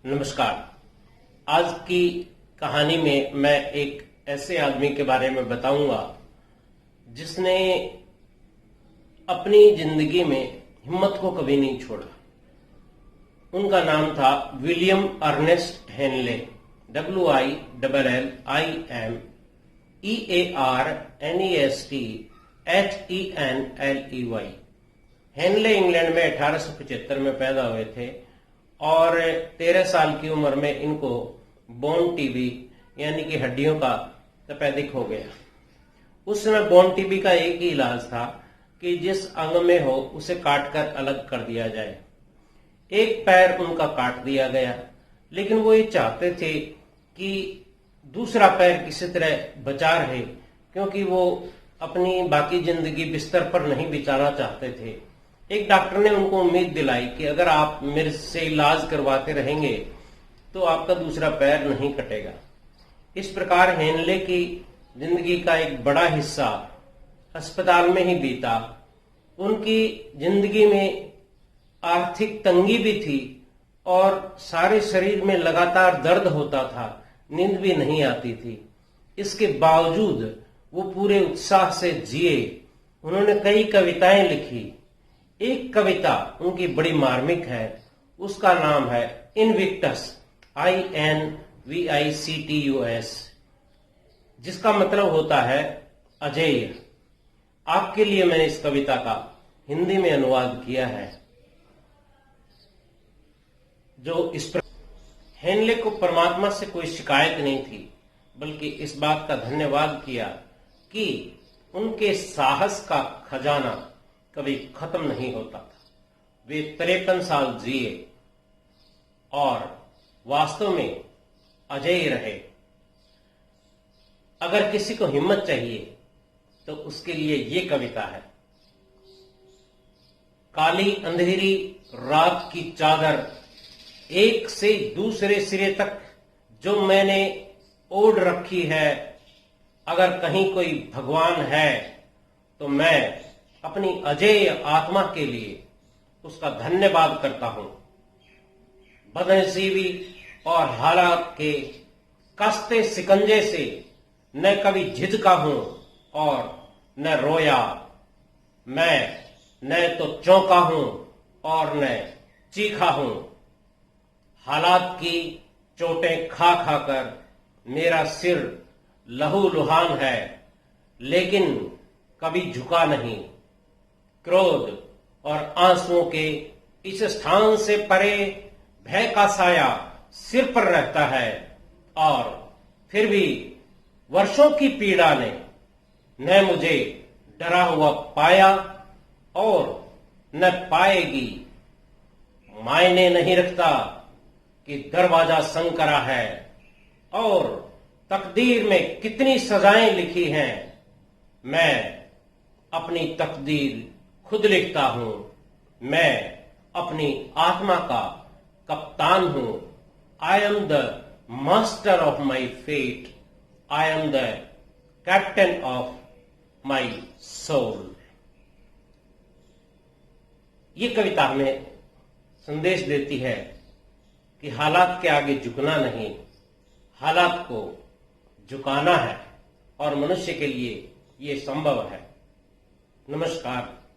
नमस्कार। आज की कहानी में मैं एक ऐसे आदमी के बारे में बताऊंगा जिसने अपनी जिंदगी में हिम्मत को कभी नहीं छोड़ा। उनका नाम था William Ernest Henley, WILLIAMEARNESTHENLEY। Henley England में 1875 में पैदा हुए थे और 13 साल की उम्र में इनको बोन टीबी यानी कि हड्डियों का तपेदिक हो गया। उस समय बोन टीबी का एक ही इलाज था कि जिस अंग में हो उसे काटकर अलग कर दिया जाए। एक पैर उनका काट दिया गया, लेकिन वो ये चाहते थे कि दूसरा पैर किसी तरह बचा रहे, क्योंकि वो अपनी बाकी जिंदगी बिस्तर पर नहीं बिताना चाहते थे। एक डॉक्टर ने उनको उम्मीद दिलाई कि अगर आप मेरे से इलाज करवाते रहेंगे तो आपका दूसरा पैर नहीं कटेगा। इस प्रकार हेनले की जिंदगी का एक बड़ा हिस्सा अस्पताल में ही बीता। उनकी जिंदगी में आर्थिक तंगी भी थी और सारे शरीर में लगातार दर्द होता था, नींद भी नहीं आती थी। इसके बावजूद वो पूरे उत्साह से जिए। उन्होंने कई कविताएं लिखी। एक कविता उनकी बड़ी मार्मिक है, उसका नाम है इनविक्टस, INVICTUS, जिसका मतलब होता है अजेय। आपके लिए मैंने इस कविता का हिंदी में अनुवाद किया है। जो इस हेनले को परमात्मा से कोई शिकायत नहीं थी, बल्कि इस बात का धन्यवाद किया कि उनके साहस का खजाना कभी खत्म नहीं होता था। वे 53 साल जिए और वास्तव में अजेय रहे। अगर किसी को हिम्मत चाहिए तो उसके लिए ये कविता है। काली अंधेरी रात की चादर एक से दूसरे सिरे तक जो मैंने ओढ़ रखी है, अगर कहीं कोई भगवान है तो मैं अपनी अजेय आत्मा के लिए उसका धन्यवाद करता हूं। बदनसीबी और हालात के कसते सिकंजे से न कभी झिझका हूं और न रोया। मैं न तो चौंका हूं और न चीखा हूं। हालात की चोटें खा खाकर मेरा सिर लहूलुहान है, लेकिन कभी झुका नहीं। क्रोध और आंसुओं के इस स्थान से परे भय का साया सिर पर रहता है, और फिर भी वर्षों की पीड़ा ने न मुझे डरा हुआ पाया और न पाएगी। मायने नहीं रखता कि दरवाजा संकरा है और तकदीर में कितनी सजाएं लिखी हैं। मैं अपनी तकदीर खुद लिखता हूं। मैं अपनी आत्मा का कप्तान हूं। I am the master of my fate. I am the captain of my soul. ये कविता हमें संदेश देती है कि हालात के आगे झुकना नहीं, हालात को झुकाना है, और मनुष्य के लिए ये संभव है। नमस्कार।